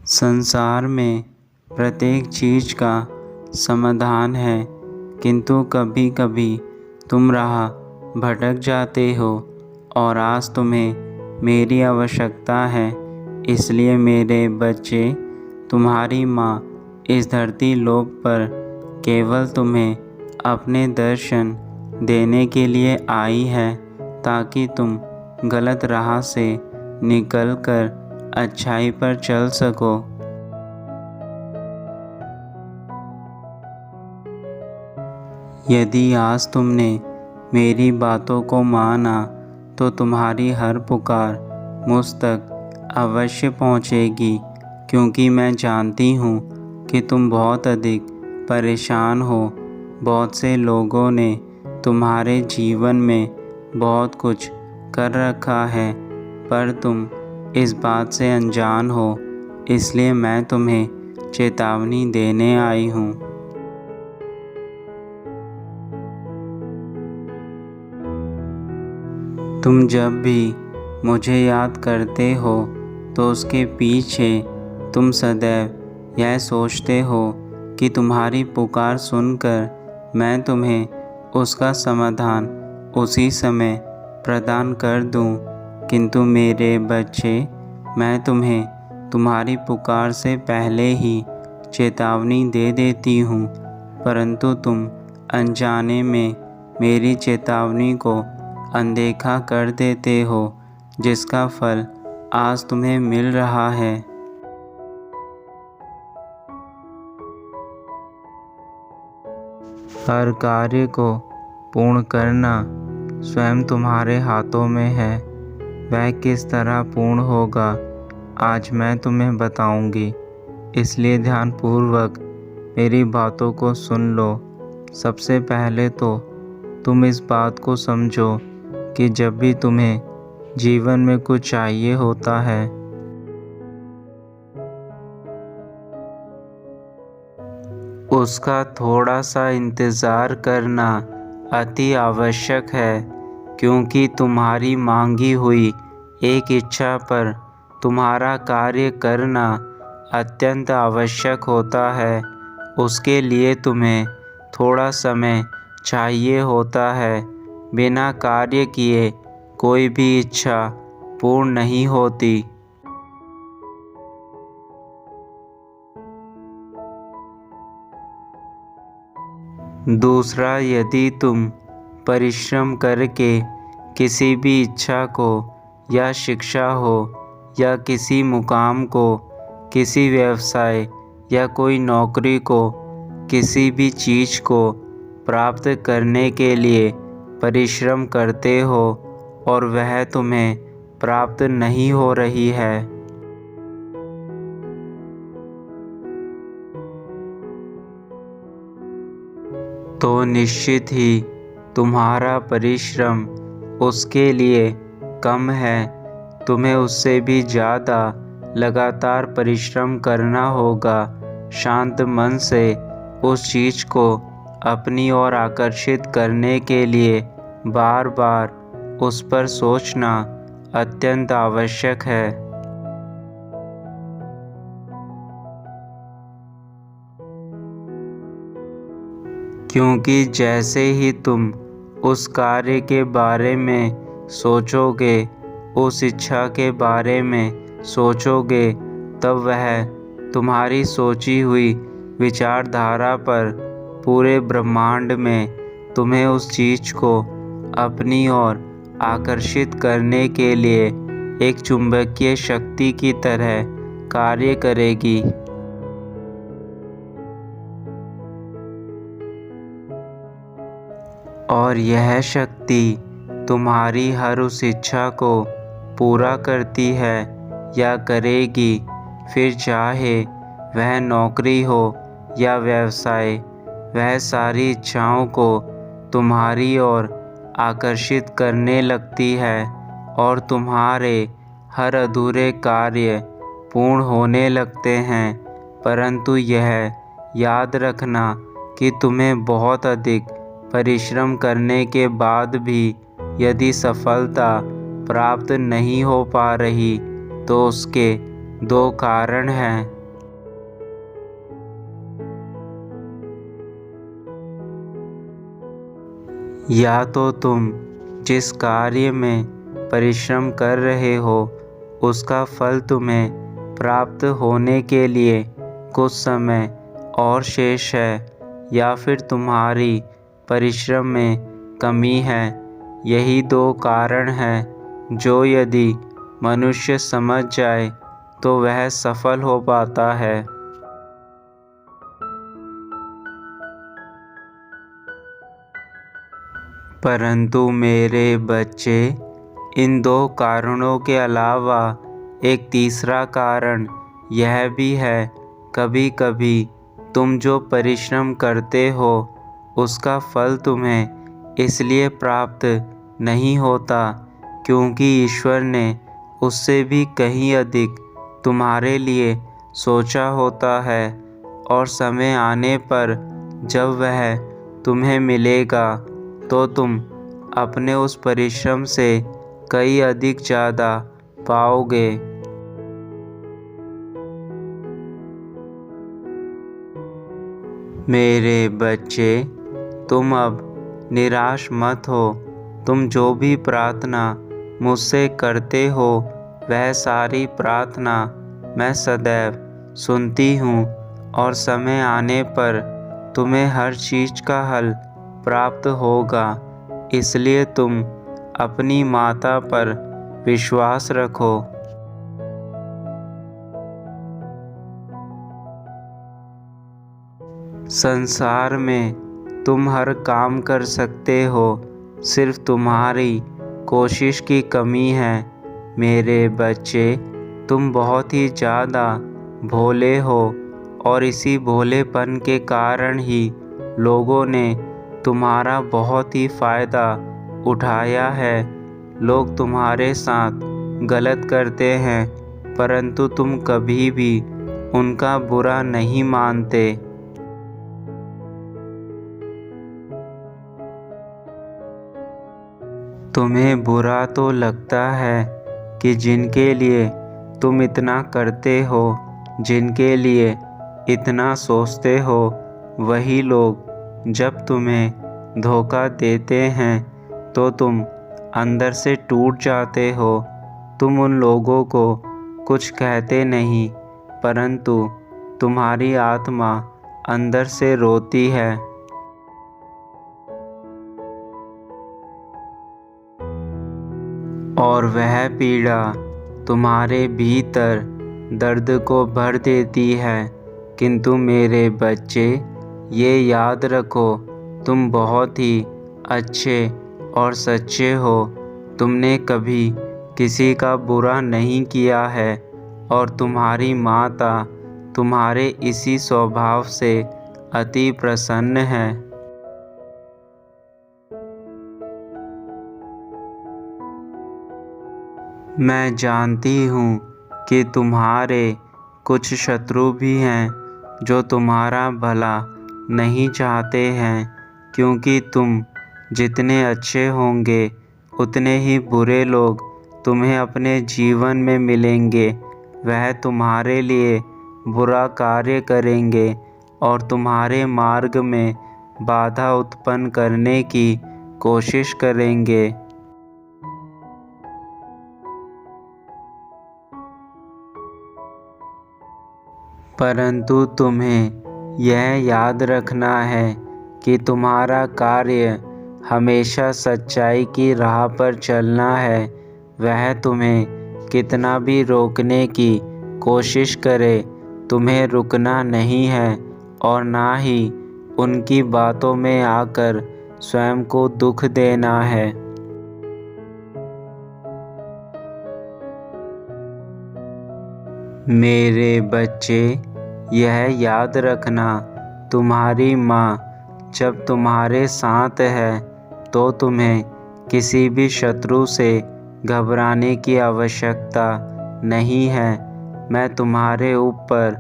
संसार में प्रत्येक चीज़ का समाधान है, किंतु कभी कभी तुम राह भटक जाते हो और आज तुम्हें मेरी आवश्यकता है। इसलिए मेरे बच्चे, तुम्हारी माँ इस धरती लोक पर केवल तुम्हें अपने दर्शन देने के लिए आई है, ताकि तुम गलत राह से निकलकर अच्छाई पर चल सको। यदि आज तुमने मेरी बातों को माना तो तुम्हारी हर पुकार मुझ तक अवश्य पहुँचेगी, क्योंकि मैं जानती हूँ कि तुम बहुत अधिक परेशान हो। बहुत से लोगों ने तुम्हारे जीवन में बहुत कुछ कर रखा है, पर तुम इस बात से अनजान हो। इसलिए मैं तुम्हें चेतावनी देने आई हूँ। तुम जब भी मुझे याद करते हो तो उसके पीछे तुम सदैव यह सोचते हो कि तुम्हारी पुकार सुनकर मैं तुम्हें उसका समाधान उसी समय प्रदान कर दूं। किंतु मेरे बच्चे, मैं तुम्हें तुम्हारी पुकार से पहले ही चेतावनी दे देती हूँ, परंतु तुम अनजाने में मेरी चेतावनी को अनदेखा कर देते हो, जिसका फल आज तुम्हें मिल रहा है। हर कार्य को पूर्ण करना स्वयं तुम्हारे हाथों में है। वह किस तरह पूर्ण होगा, आज मैं तुम्हें बताऊंगी। इसलिए ध्यानपूर्वक मेरी बातों को सुन लो। सबसे पहले तो तुम इस बात को समझो कि जब भी तुम्हें जीवन में कुछ चाहिए होता है, उसका थोड़ा सा इंतज़ार करना अति आवश्यक है, क्योंकि तुम्हारी मांगी हुई एक इच्छा पर तुम्हारा कार्य करना अत्यंत आवश्यक होता है। उसके लिए तुम्हें थोड़ा समय चाहिए होता है। बिना कार्य किए कोई भी इच्छा पूर्ण नहीं होती। दूसरा, यदि तुम परिश्रम करके किसी भी इच्छा को, या शिक्षा हो, या किसी मुकाम को, किसी व्यवसाय या कोई नौकरी को, किसी भी चीज़ को प्राप्त करने के लिए परिश्रम करते हो और वह तुम्हें प्राप्त नहीं हो रही है, तो निश्चित ही तुम्हारा परिश्रम उसके लिए कम है। तुम्हें उससे भी ज़्यादा लगातार परिश्रम करना होगा। शांत मन से उस चीज़ को अपनी ओर आकर्षित करने के लिए बार बार उस पर सोचना अत्यंत आवश्यक है। क्योंकि जैसे ही तुम उस कार्य के बारे में सोचोगे, उस इच्छा के बारे में सोचोगे, तब वह तुम्हारी सोची हुई विचारधारा पर पूरे ब्रह्मांड में तुम्हें उस चीज़ को अपनी ओर आकर्षित करने के लिए एक चुंबकीय शक्ति की तरह कार्य करेगी। और यह शक्ति तुम्हारी हर उस इच्छा को पूरा करती है या करेगी, फिर चाहे वह नौकरी हो या व्यवसाय। वह सारी इच्छाओं को तुम्हारी ओर आकर्षित करने लगती है और तुम्हारे हर अधूरे कार्य पूर्ण होने लगते हैं। परंतु यह याद रखना कि तुम्हें बहुत अधिक परिश्रम करने के बाद भी यदि सफलता प्राप्त नहीं हो पा रही, तो उसके दो कारण हैं। या तो तुम जिस कार्य में परिश्रम कर रहे हो उसका फल तुम्हें प्राप्त होने के लिए कुछ समय और शेष है, या फिर तुम्हारी परिश्रम में कमी है। यही दो कारण हैं जो यदि मनुष्य समझ जाए तो वह सफल हो पाता है। परंतु मेरे बच्चे, इन दो कारणों के अलावा एक तीसरा कारण यह भी है, कभी कभी तुम जो परिश्रम करते हो उसका फल तुम्हें इसलिए प्राप्त नहीं होता क्योंकि ईश्वर ने उससे भी कहीं अधिक तुम्हारे लिए सोचा होता है, और समय आने पर जब वह तुम्हें मिलेगा तो तुम अपने उस परिश्रम से कई अधिक ज़्यादा पाओगे। मेरे बच्चे, तुम अब निराश मत हो। तुम जो भी प्रार्थना मुझसे करते हो वह सारी प्रार्थना मैं सदैव सुनती हूँ, और समय आने पर तुम्हें हर चीज़ का हल प्राप्त होगा। इसलिए तुम अपनी माता पर विश्वास रखो। संसार में तुम हर काम कर सकते हो, सिर्फ तुम्हारी कोशिश की कमी है। मेरे बच्चे, तुम बहुत ही ज़्यादा भोले हो, और इसी भोलेपन के कारण ही लोगों ने तुम्हारा बहुत ही फ़ायदा उठाया है। लोग तुम्हारे साथ गलत करते हैं, परंतु तुम कभी भी उनका बुरा नहीं मानते। तुम्हें बुरा तो लगता है कि जिनके लिए तुम इतना करते हो, जिनके लिए इतना सोचते हो, वही लोग जब तुम्हें धोखा देते हैं तो तुम अंदर से टूट जाते हो। तुम उन लोगों को कुछ कहते नहीं, परंतु तुम्हारी आत्मा अंदर से रोती है। और वह पीड़ा तुम्हारे भीतर दर्द को भर देती है। किंतु मेरे बच्चे, ये याद रखो, तुम बहुत ही अच्छे और सच्चे हो। तुमने कभी किसी का बुरा नहीं किया है, और तुम्हारी माता तुम्हारे इसी स्वभाव से अति प्रसन्न है। मैं जानती हूँ कि तुम्हारे कुछ शत्रु भी हैं जो तुम्हारा भला नहीं चाहते हैं, क्योंकि तुम जितने अच्छे होंगे उतने ही बुरे लोग तुम्हें अपने जीवन में मिलेंगे। वह तुम्हारे लिए बुरा कार्य करेंगे और तुम्हारे मार्ग में बाधा उत्पन्न करने की कोशिश करेंगे। परंतु तुम्हें यह याद रखना है कि तुम्हारा कार्य हमेशा सच्चाई की राह पर चलना है। वह तुम्हें कितना भी रोकने की कोशिश करे, तुम्हें रुकना नहीं है, और ना ही उनकी बातों में आकर स्वयं को दुख देना है। मेरे बच्चे, यह याद रखना, तुम्हारी माँ जब तुम्हारे साथ है तो तुम्हें किसी भी शत्रु से घबराने की आवश्यकता नहीं है। मैं तुम्हारे ऊपर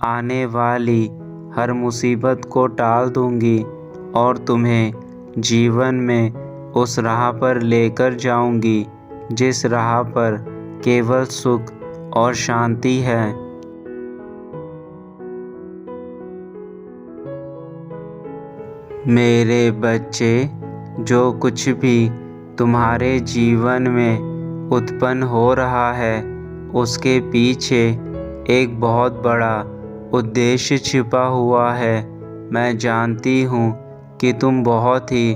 आने वाली हर मुसीबत को टाल दूंगी और तुम्हें जीवन में उस राह पर लेकर जाऊंगी जिस राह पर केवल सुख और शांति है। मेरे बच्चे, जो कुछ भी तुम्हारे जीवन में उत्पन्न हो रहा है उसके पीछे एक बहुत बड़ा उद्देश्य छिपा हुआ है। मैं जानती हूँ कि तुम बहुत ही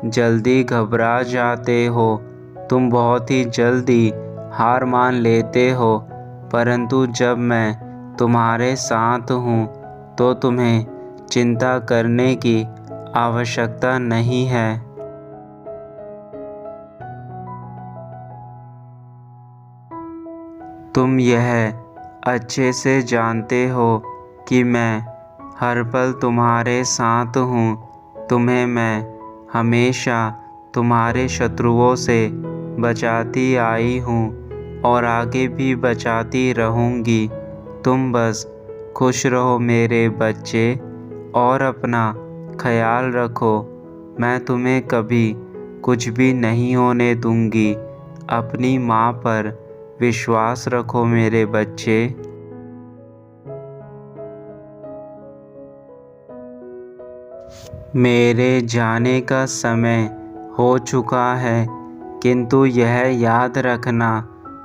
जल्दी घबरा जाते हो, तुम बहुत ही जल्दी हार मान लेते हो, परंतु जब मैं तुम्हारे साथ हूँ तो तुम्हें चिंता करने की आवश्यकता नहीं है। तुम यह अच्छे से जानते हो कि मैं हर पल तुम्हारे साथ हूँ। तुम्हें मैं हमेशा तुम्हारे शत्रुओं से बचाती आई हूँ और आगे भी बचाती रहूँगी। तुम बस खुश रहो मेरे बच्चे और अपना ख्याल रखो। मैं तुम्हें कभी कुछ भी नहीं होने दूँगी। अपनी माँ पर विश्वास रखो मेरे बच्चे। मेरे जाने का समय हो चुका है, किंतु यह याद रखना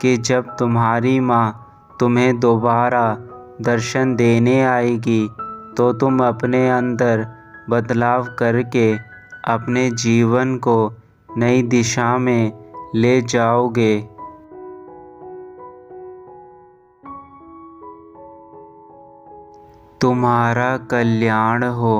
कि जब तुम्हारी माँ तुम्हें दोबारा दर्शन देने आएगी तो तुम अपने अंदर बदलाव करके अपने जीवन को नई दिशा में ले जाओगे। तुम्हारा कल्याण हो।